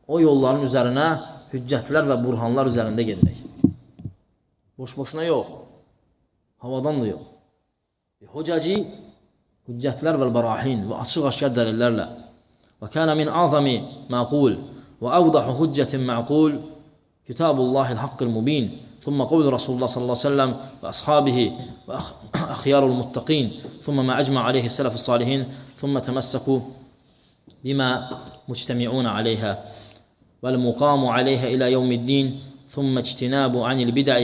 o yolların üzərinə hüccətlər və burhanlar üzərində gedmək. Boş-boşuna yox, havadan da yox. Bihüccəci, hüccətlər vəl-bərahin və açıq-aşkar dəlillərlə və kənə min azami məqul və əvdahu hüccətin məqul kitabullahil haqqil mubin ثم قول رسول الله صلى الله عليه وسلم وأصحابه وأخيار المتقين ثم ما أجمع عليه السلف الصالحين ثم تمسكوا بما مجتمعون عليها والمقام عليها إلى يوم الدين ثم اجتناب عن البدع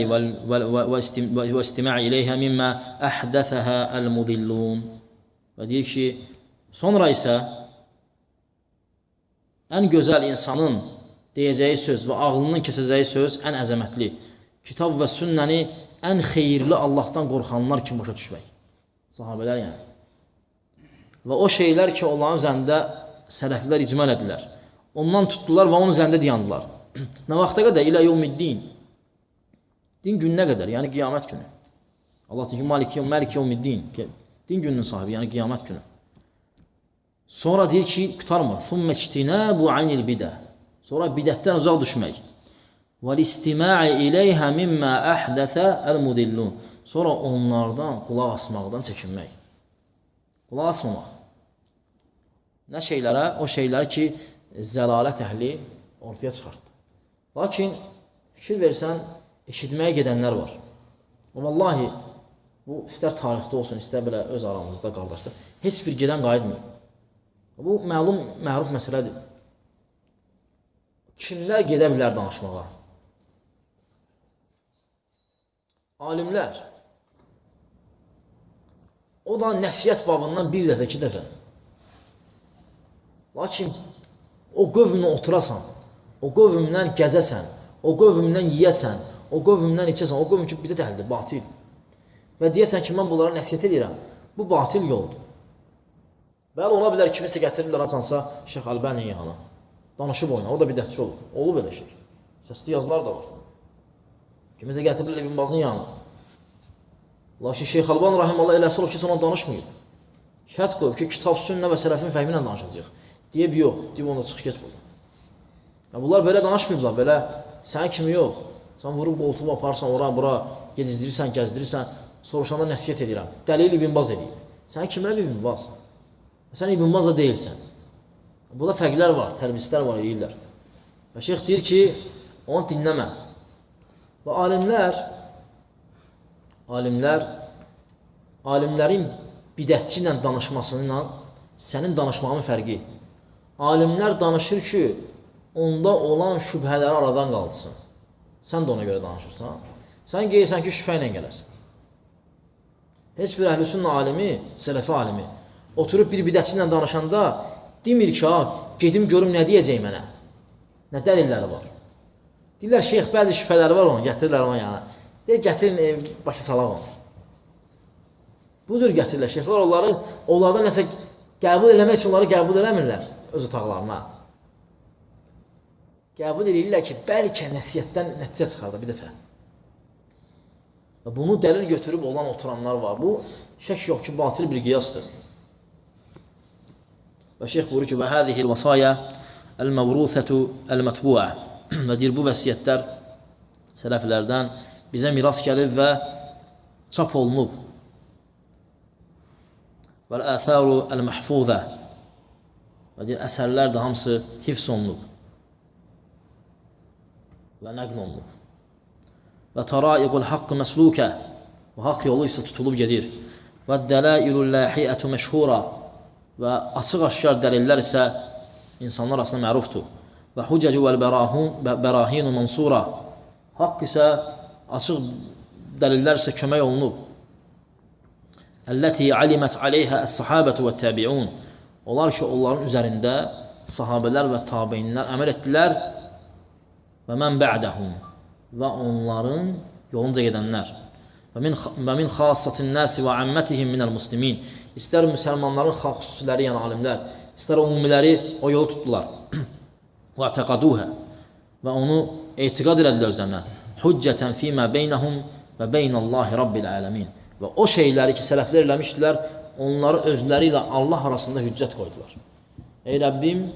واستماع إليها مما أحدثها المضلون. Və deyir ki, sonra isə ən gözəl insanın deyəcəyi söz və ağlının kəsəcəyi söz ən əzəmətli. Kitab və sünnəni ən xeyirli Allahdan qorxanlar kimi başa düşmək. Sahabələr yəni. Və o şeylər ki, onların üzərində sələflər icma edilər. Ondan tutdular və onun üzərində dayandılar. Nə vaxta qədər? İlə yevmiddin. Din gününə qədər, yəni qiyamət günü. Allah deyir ki, Məlik yevmiddin. Din gününün sahibi, yəni qiyamət günü. Sonra deyir ki, qutarmır. ثُمَّ اجْتِنَابُ عَنِ الْبِدَى. Sonra bidətdən uzaq düşmək. وَالْاِسْتِمَاعِ اِلَيْهَا مِمَّا أَحْدَثَ الْمُدِلُّونَ. Sonra onlardan qulaq asmaqdan çəkinmək. Qulaq asmamaq. Nə şeylərə? O şeylər ki, zəlalət əhli ortaya çıxartdı. Lakin fikir versən, eşitməyə gedənlər var. Vallahi, bu istər tarixdə olsun, istər belə öz aramızda qardaşlar, heç bir gedən qayıtmıyor. Bu məlum məsələdir. Kimlər gedə bilər danışmağa? Alimlər. O da nəsiyyət babından bir dəfə, iki dəfə. Lakin o qövmlə oturasan, o qövmlə gəzəsən, o qövmlə yiyəsən, o qövmlə içəsən, o qövm ki, bidət əhlidir, batil. Və deyəsən ki, mən bunlara nəsiyyət edirəm. Bu batil yoldur. Bəli, ola bilər kimisə gətirirlər açansa Şeyx Əlbaninin yanına. Danışıb oyna, o da bidətçi olur. Olur belə şey. Səsli yazılar da var. Kimisə gətirirlər İbn Bazın yanına. Lakin Şeyx Əlban Rahiməllah eləsi olub ki, ona danışmayıb. Şərt qoyub ki, kitab, sünnə və sələfin fəhmi ilə danışacaq. Deyib yox, deyib ona çıx get burada. Bunlar belə danışmayıblar, belə sənin kimi yox. Sən vurub qoltuğu aparsan, ora, bura, gedizdirirsən, gəzdirirsən, soruşanda nəsiyyət edirəm. Dəlil İbn Baz edib. Sən kimlər İbn Baz? Sən İbn Baz da deyilsən. Burada fərqlər var, tərbiyəçilər var, deyirlər. Və şeyx deyir ki, onu dinləmə. Və alimlərin bidətçi ilə danışmasıyla sənin danışmağın fərqi. Alimlər danışır ki, onda olan şübhələri aradan qalsın. Sən də ona görə danışırsan. Sən geyirsən ki, şübhə ilə gələsən. Heç bir əhlüsünnə alimi, sələfi alimi oturub bir bidətçi ilə danışanda demir ki, gedim görüm nə deyəcək mənə. Nə dəlilləri var. Deyirlər, şeyx bəzi şübhələri var onu, gətirirlər ona yana. Deyir, gətirin, başa salaq onu. Bu cür gətirirlər, şeyxlər onlardan nəsə qəbul eləmək üçün onları qəbul eləmirlər öz otaqlarına. Qəbul edirlər ki, bəlkə nəsiyyətdən nəticə çıxardı bir dəfə. Bunu dəlil götürüb olan oturanlar var. Bu, şək yox ki, batil bir qiyasdır. Və şeyx buyurur ki, və hədihil vasaya əl-məvruthətü əl-mətbuə. Və deyir, bu vəsiyyətlər sələflərdən bizə miras gəlib və çap olunub. Və-l-əthəru əl-məhfuzə. Və deyir, əsərlər də hamısı hifz olunub və nəql olunub. Və təraiqul haqqı məslukə. Və haqq yolu isə tutulub gedir. Və dəlailul lahiyyətü məşhura. Və açıq-aşkar dəlillər isə insanlar arasında mərufdur. Və hüccəcu vəl-bərahinu mansura. Haqq isə açıq dəlillər isə kömək olunub. Əlləti alimət aleyhə əs-sahabətü və təbiun. Onlar ki, onların üzərində sahabələr və tabeinlər əməl etdilər və mən bə'dəhum və onların yolunca gedənlər. Və min xassətin nəsi və əmmətihim minəl muslimin. İstər müsəlmanların xüsusiləri, yəni alimlər, istər umumiləri o yolu tutdular. Və təqaduhə və onu etiqad elədilər özlərinə. Hüccətən fīmə beynəhum və beynəllahi rabbil aləmin. Və o şeyləri ki, sələflər eləmişdilər, onları özləri ilə Allah arasında hüccət qoydular. Ey Rəbbim,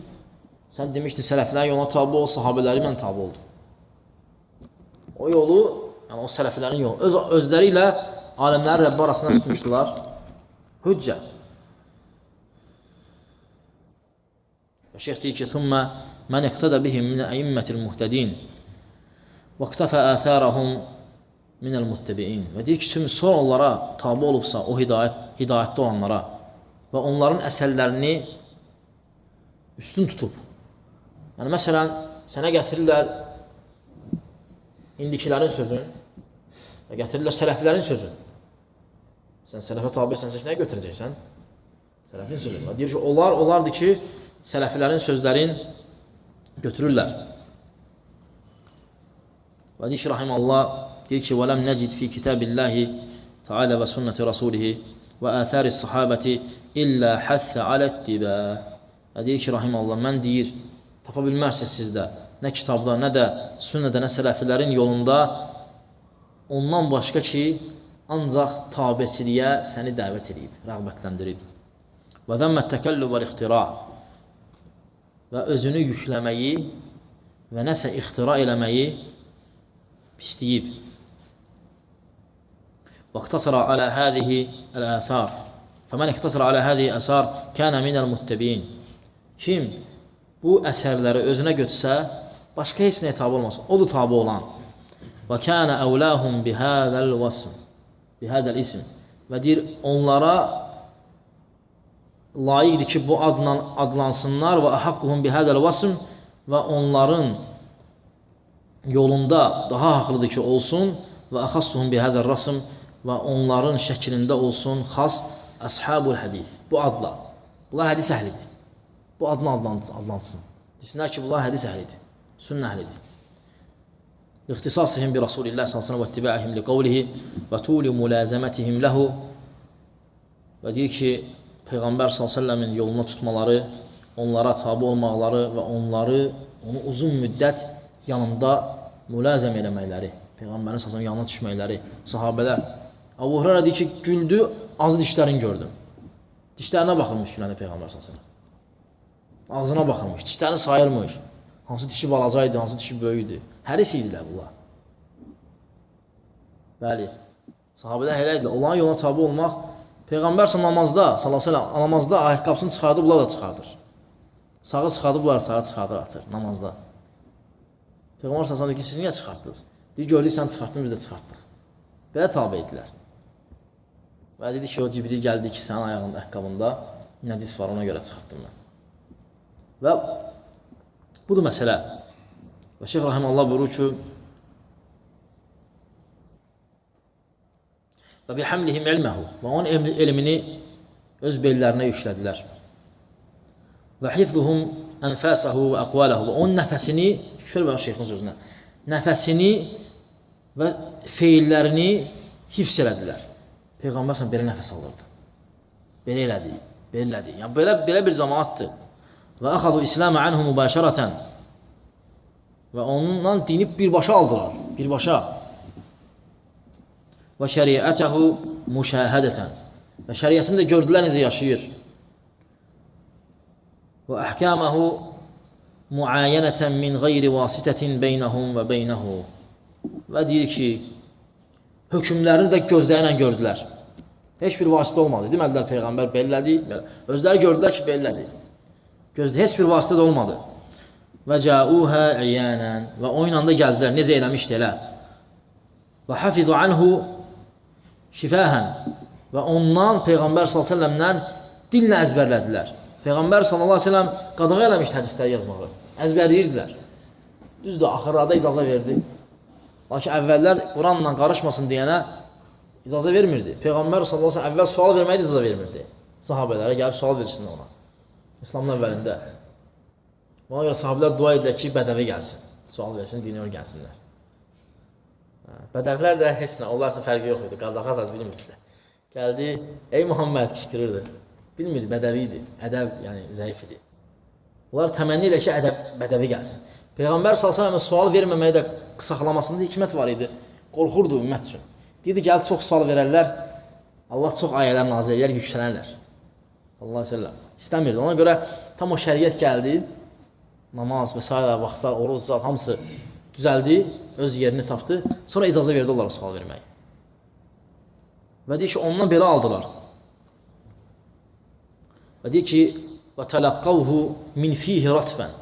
sən demişdin, sələflərin yoluna tabi ol, sahabələri mən tabi oldu. O yolu, yəni o sələflərin yolu, özləri ilə alimləri Rəbbi arasında tutmuşdular. Hüccə. Və şeyx deyir ki, ثُمَّ مَنْ اِقْتَدَ بِهِمْ مِنَ اَيِمَّةِ الْمُهْتَدِينَ وَاقْتَفَ آثَارَهُمْ minəl muttəbiin. Və deyir ki, kim sonra onlara tabi olubsa, o hidayətdə olanlara və onların əsərlərini üstün tutub. Yəni, məsələn, sənə gətirirlər indikilərin sözün və gətirirlər sələflərin sözün. Sən sələfə tabisən, sən nəyə götürəcəksən? Sələfin sözün. Və deyir ki, onlardır ki, sələflərin sözlərin götürürlər. Və deyir ki, rahiməllah, deyir ki, وَلَمْ نَجِدْ فِي كِتَابِ اللّٰهِ تَعَالَى وَسُنَّةِ رَسُولِهِ وَآثَارِ الصَّحَابَةِ إِلَّا حَثَّ عَلَى اتِّبَاءِ. Və deyir ki, rahiməllah, mən deyir, tapa bilmərsiniz sizdə, nə kitabda, nə də sünnədə, nə sələfilərin yolunda ondan başqa ki, ancaq tabiçiliyə səni dəvət edib, rəğbətləndirib. Və zəmmət təkəllüb və ixtira və özünü yükləməyi və nəsə ixtira eləməyi pisləyib. واقتصر على هذه الآثار فمن اقتصر على هذه الآثار كان من المتبعين. Kim bu əsərləri özünə götürsə, başqa heç nəyə tabi olmasın, odur tabi olan. Və kana əvlahum bihədəl vasm, bihədəl ism. Və deyir, onlara layiqdir ki, bu adla adlansınlar və əhəqquhum bihədəl vasm və onların yolunda daha haqlıdır ki, olsun və əxassuhum bihədəl rasm və onların şəklində olsun xas əshabul hədis. Bu adla. Bunlar hədis əhlidir. Bu adını adlansın. Desinlər ki, bunlar hədis əhlidir. Sünnə əhlidir. İxtisasihim bi Rasulillah sallallahu və ittiba'ihim li qavlihi və tuli mulazəmətihim ləhu. Və deyir ki, Peyğəmbər sallallahu yoluna tutmaları, onlara tabi olmaqları və onu uzun müddət yanında mülazəm eləməkləri, Peyğəmbərin sallallahu yanına düşməkləri, sahabələr. Əbu Hüreyrə deyir ki, güldü, azı dişlərini gördüm. Dişlərinə baxırmış güləndə Peyğəmbər sallallahu. Ağzına baxırmış, dişlərini sayırmış. Hansı dişi balacaydı, hansı dişi böyüydü. Həris idilər bunlar. Bəli, sahabələr elə idilər. Onların yoluna tabi olmaq, Peyğəmbər namazda, namazda ayaqqabısını çıxardı, bunlar da çıxardır. Sağı çıxardı, bunlar sağı çıxardır, atır namazda. Peyğəmbər sallallahu deyir ki, siz niyə çıxartdınız? Deyir, gördük, sən çıxartdın, biz də çıxartdıq. Belə tabi edilər. Və dedi ki, o Cibril gəldi ki, sənin ayağının ayaqqabında nəcis var, ona görə çıxartdım mən. Və budur məsələ. Və Şeyx Rahiməllah buyurur ki, və bihəmlihim ilməhu və onun elmini öz bellərinə yüklədilər. Və hifzuhum ənfəsəhu və əqvaləhu və onun nəfəsini, şöyle bak şeyxin sözünə, nəfəsini və feillərini hifz elədilər. Peyğəmbər sən belə nəfəs alırdı. Belə elədi, belə elədi. Yəni belə bir cəmaatdır. Və əxadu İslamə anhu mübəşərətən və ondan dinib birbaşa aldılar, birbaşa. Və şəriətəhu müşahədətən və şəriətini də gördülər necə yaşayır. Və əhkəməhu muayənətən min qeyri vasitətin beynəhum və beynəhu və deyir ki, hökmlərini də gözlərlə gördülər. Heç bir vasitə olmadı. Demədilər Peyğəmbər belədi, özləri gördülər ki, belədi. Heç bir vasitə də olmadı. Və cəuhə iyanən və o ilə də gəldilər, necə eləmişdi elə. Və hafizu anhu şifahən və ondan Peyğəmbər s.ə.v-dən dillə əzbərlədilər. Peyğəmbər s.ə.v qadağa eləmişdi hədisləri yazmağı. Əzbərləyirdilər. Düzdür, axırlarda icazə verdi. Lakin əvvəllər Quranla qarışmasın deyənə icazə vermirdi. Peyğəmbər s.ə.v əvvəl sual verməyə də icazə vermirdi. Sahabələrə gəlib sual versinlər ona. İslamın əvvəlində. Ona görə sahabələr dua edirlər ki, bədəvi gəlsin. Sual versin, dini öyrənsinlər. Bədəvlər də heç nə, onlar üçün fərqi yox idi. Qardağaz adı bilmirdilər. Gəldi, ey Muhammed qışqırırdı. Bilmirdi, bədəvi idi. Ədəb, yəni zəif idi. Onlar təmənni ilə ki, bədəvi gəlsin. Peyğəmbər s.ə.v sual verməməyə də saxlamasında hikmət var idi. Qorxurdu ümmət üçün. Deyirdi, gəl çox sual verərlər, Allah çox ayələr nazil edər, yüksələrlər. Sallallahu aleyhi ve sellem. İstəmirdi. Ona görə tam o şəriət gəldi, namaz və s. vaxtlar, oruz, zat, hamısı düzəldi, öz yerini tapdı. Sonra icazə verdi onlara sual verməyi. Və deyir ki, ondan belə aldılar. Və deyir ki, və tələqqavhu min fihi ratfən.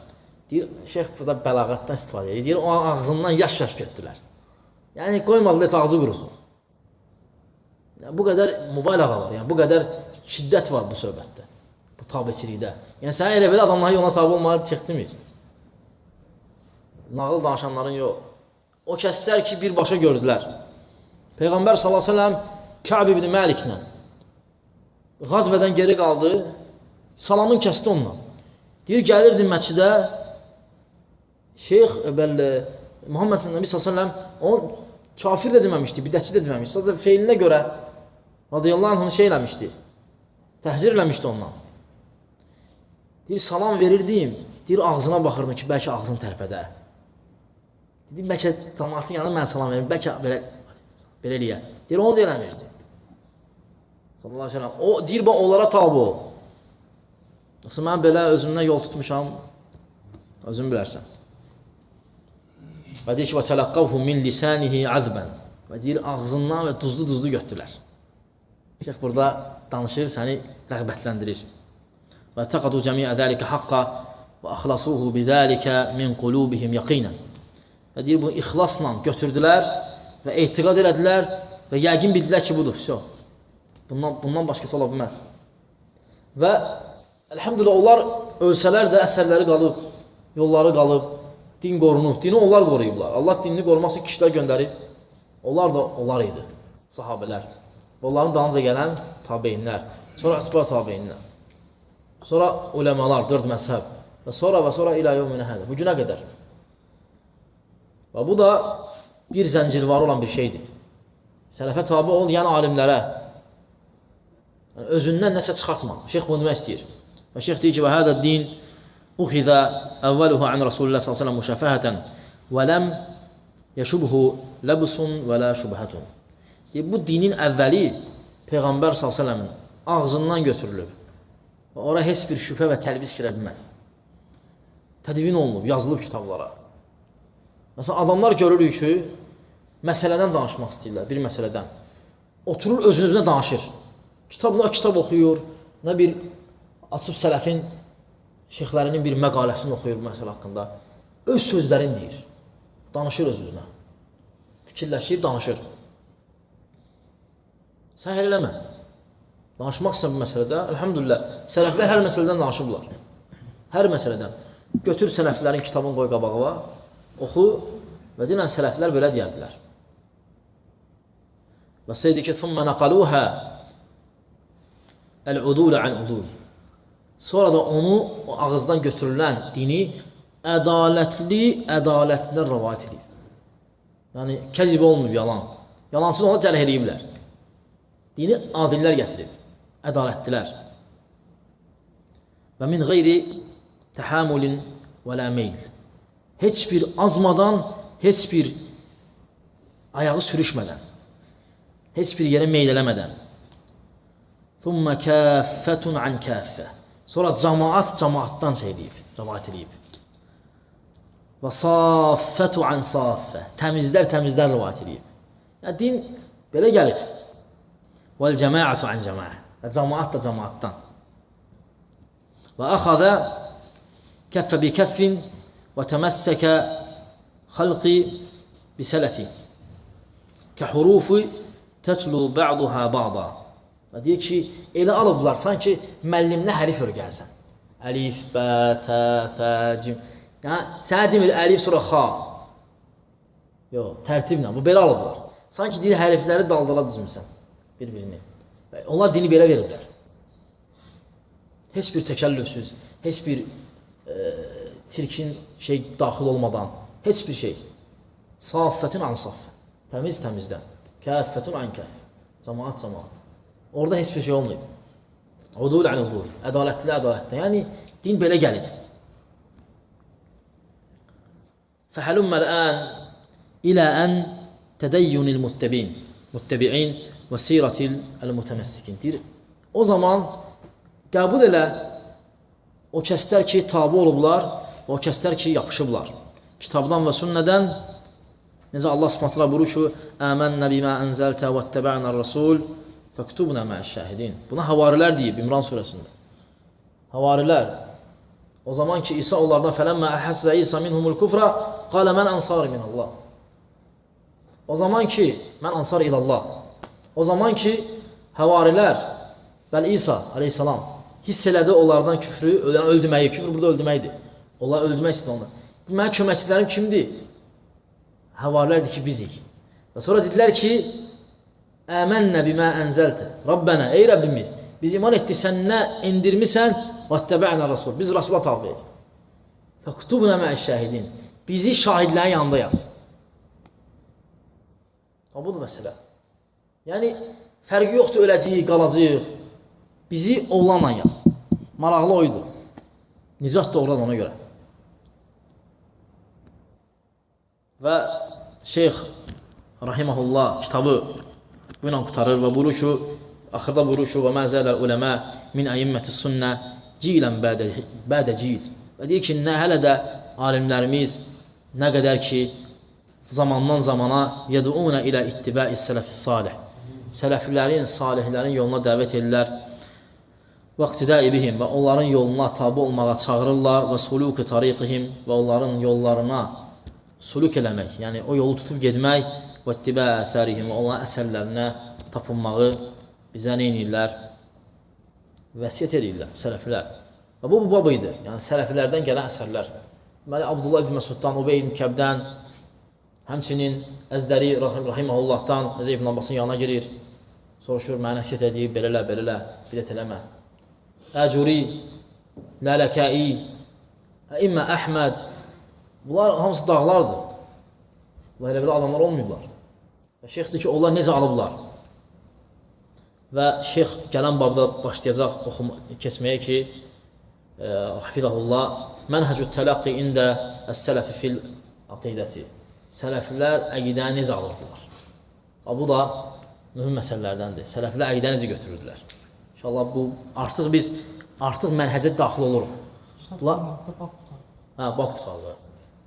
Deyir, şeyx burada bəlağətdən istifadə edir. Deyir, o ağzından yaş-yaş götdülər. Yəni qoymadılar heç ağzı qurusun. Yəni, bu qədər mübaliğə var, yəni bu qədər şiddət var bu söhbətdə, bu tabiçilikdə. Yəni sən elə belə adamların yoluna tabi olmağı çəkdimir. Nağıl danışanların yox. O kəslər ki, birbaşa gördülər. Peyğəmbər sallallahu əleyhi və səlləm Kəb ibn Məliklə Qazvədən geri qaldı, salamın kəsdi onunla. Deyir, gəlirdi məscidə, Şeyx Muhammed Nəbi s.ə.v onu kafir də deməmişdi, bidətçi də deməmişdi. Sadəcə feilinə görə radiyallahu anh onu şey eləmişdi, təhzir eləmişdi ondan. Deyir, salam verirdim, deyir, ağzına baxırdım ki, bəlkə ağzını tərpədə. Deyir, bəlkə cəmaatın yanında mən salam verim, bəlkə belə eləyə. Deyir, onu da eləmirdi. Sallallahu aleyhi ve sellem. O deyir, onlara tabi ol. Nasıl mən belə özümdən yol tutmuşam, özün bilərsən. Və deyir ki, وَتَلَقَّوْهُ مِنْ لِسَانِهِ عَذْبًا. Və deyir, ağzından və duzlu götürlər. Şeyh burada danışır, səni rəğbətləndirir. وَتَقَدُوا جَمِيعَ ذَلِكَ حَقَّ وَأَخْلَصُوهُ بِذَلِكَ مِنْ قُلُوبِهِمْ يَقِينًا. Və deyir, bunu ixlasla götürdülər və etiqad elədilər və yəqin bildilər ki, budur. Bundan başqası ola bilməz. Və elhamdülillah, onlar ölsələr də əsərləri qalıb, yolları qalıb, din qorunub, dini onlar qoruyublar. Allah dinini qorumaq üçün kişilər göndərib. Onlar da onlar idi, sahabələr. Onların dalınca gələn tabeinlər, sonra ətba tabeinlər, sonra uləmalar, 4 məzhəb və sonra ilə yevminə hədə, bu günə qədər. Və bu da bir zəncirvarı olan bir şeydir. Sələfə tabi ol, yəni alimlərə. Yəni, özündən nəsə çıxartma. Şeyx bunu demək istəyir. Və şeyx deyir ki, və hədə din uxizə əvvəluhu an Rasulullah s.ə.v müşəfəhətən və ləm yəşubhu ləbsun və lə şubhətun. Bu dinin əvvəli Peyğəmbər s.ə.v-in ağzından götürülüb. Və ora heç bir şübhə və təlbis girə bilməz. Tədvin olunub, yazılıb kitablara. Məsələn, adamlar görürük ki, məsələdən danışmaq istəyirlər, bir məsələdən. Oturur, özünüzə danışır. Kitab oxuyur, nə bir açıb sələfin, şeyxlərinin bir məqaləsini oxuyur məsələ haqqında. Öz sözlərini deyir. Danışır öz-özünə. Fikirləşir, danışır. Sən həll eləmə. Danışmaq istəyən bir məsələdə, elhamdülillah, sələflər hər məsələdən danışıblar. Hər məsələdən. Götür sələflərin kitabını qoy qabağına, oxu və dinən sələflər belə deyərdilər. Və seydi ki, ثُمَّ نَقَلُوهَا الْعُدُولَ عَنْ عُدُولِ. Sonra da onu, o ağızdan götürülən dini ədalətlidən rəvayət edir. Yəni, kəzib olmayıb, yalan. Yalansız ona cərh ediblər. Dini adillər gətirib, ədalətdilər. Və min qeyri təhamulin və lə meyl. Heç bir azmadan, heç bir ayağı sürüşmədən, heç bir yerə meyl eləmədən. Thumma kəffətun an kəffə. Sonra cəmaatdan rəvayət edib. Və saffətu an saffə. Təmizlər rəvayət edib. Yəni, din belə gəlib. Vəl cəmaatu an cəmaa. Və cəmaat da cəmaatdan. Və əxədə kəffə bi kəffin və təməssəkə xalqi bi sələfi. Kəhurufi tətlu bə'duhə bə'da. Və deyir ki, elə alıblar, sanki müəllimlə hərif örgəlsən. Əlif, bə, tə, fə, cim. Yəni, sənə demir, əlif, sonra xa. Yox, tərtiblə, bu belə alıblar. Sanki deyir, hərifləri daldala düzmüsən bir-birini. Onlar dini belə veriblər. Heç bir təkəllüfsüz, heç bir çirkin şey daxil olmadan, heç bir şey. Saffətin an saffə. Təmizdən. Kəffətun an kəff. Cəmaat. Orada heç bir şey olmayıb. Udul an udul. Ədalətdən. Yəni, din belə gəlib. Fəhəlümmə ələn ilə ən tədəyyünil muttəbi'in və siratil əl-mütəməssikin. Deyir, o zaman qəbul elə o kəslər ki, tabi olublar və o kəslər ki, yapışıblar. Kitabdan və sünnədən, necə Allah subhanətlə buyurur ki, əmənnə bimə ənzəltə və ettəbə'nə rəsul fəktubnə mə'əş-şəhidin. Buna havarilər deyib İmran surəsində. Havarilər. O zaman ki, İsa onlardan fələmmə əhəssə İsa minhumul kufra qalə mən ənsari min Allah. O zaman ki, mən ansar ilallah, o zaman ki, həvarilər və İsa aleyhissalam hiss elədi onlardan küfrü, öldürməyi, küfr burada öldürməkdir. Onlar öldürmək istəyir onlar. Mənim köməkçilərim kimdir? Həvarilərdir ki, bizik. Və sonra dedilər ki, əmənnə bimə ənzəltə, Rabbənə, ey Rəbbimiz, biz iman etdik, sən nə indirmisən, vəttəbə'nə Rasul, biz Rasula tabi'ik. Fəktubnə mə'əş-şəhidin, bizi şahidlərin yanında yaz. Budur məsələ. Yəni, fərqi yoxdur, öləcəyik, qalacaq. Bizi oğlanla yaz. Maraqlı oydu. Nicat da oradan ona görə. Və Şeyx Rahiməhullah kitabı bu ilə qutarır və buyurur ki, axırda buyurur ki, və məzələr uləmə min əyimməti sünnə cilən bədə cil. Və deyir ki, hələ də alimlərimiz nə qədər ki, zamandan zamana yəd'unə ilə ittibə'i sələfi salih. Sələfilərin, salihlərin yoluna dəvət edirlər. Və iqtidai bihim və onların yoluna tabi olmağa çağırırlar və suluki tariqihim və onların yollarına suluk eləmək, yəni o yolu tutub gedmək və ittibə'i əsərihim və onların əsərlərinə tapınmağı bizə nə edirlər? Vəsiyyət edirlər, sələfilər. Və bu bab idi, yəni sələfilərdən gələn əsərlər. Deməli, Abdullah ibn Məsuddan, Ubey ibn Kəbdən, həmçinin Əzdəri Rahiməhullahdan Əzə ibn Abbasın yanına girir. Soruşur, mənə nəsiyyət edir, belələ, bidət eləmə. Əcuri, Lələkəi, İmmə Əhməd, bunlar hamısı dağlardır. Bunlar elə belə adamlar olmayıblar. Və şeyxdir ki, onlar necə alıblar? Və şeyx gələn babda başlayacaq keçməyə ki, Hafidəhullah, Mənhəcü tələqqi ində əs-sələfi fil aqidəti. Sələflər əqidəni necə alırdılar? Bu da mühüm məsələlərdəndir. Sələflər əqidəni necə götürürdülər? İnşallah bu, artıq mənhəcə daxil oluruq. Bab qutardı.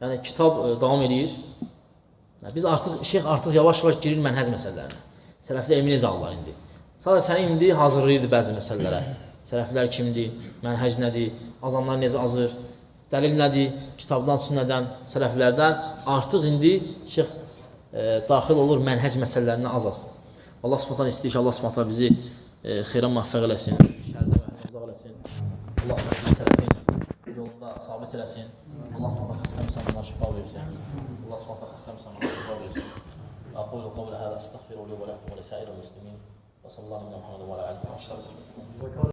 Yəni, kitab davam edir. Şeyx artıq yavaş-yavaş girir mənhəc məsələlərinə. Sələflər elmi necə alırlar indi? Sadəcə səni indi hazırlayırdı bəzi məsələlərə. Sələflər kimdir? Mənhəc nədir? Azanlar necə azır? Dəlil nədir? Kitabdan, sünnədən, sələflərdən artıq indi şeyx daxil olur mənhəc məsələlərinə az-az. Allah Subhanahu istəyir ki, Allah Subhanahu bizi xeyrə müvəffəq eləsin, şərdən uzaq eləsin. Allah Subhanahu sələfin yolunda sabit eləsin. Allah Subhanahu xəstə müsəlmanlara şifa versin. Allah Subhanahu xəstə müsəlmanlara şifa versin. Aqulu qavlə həzə, əstəğfiru li və ləkum və lisəirə müslimin. Və sallallahu aleyhi və səlləm və aləl.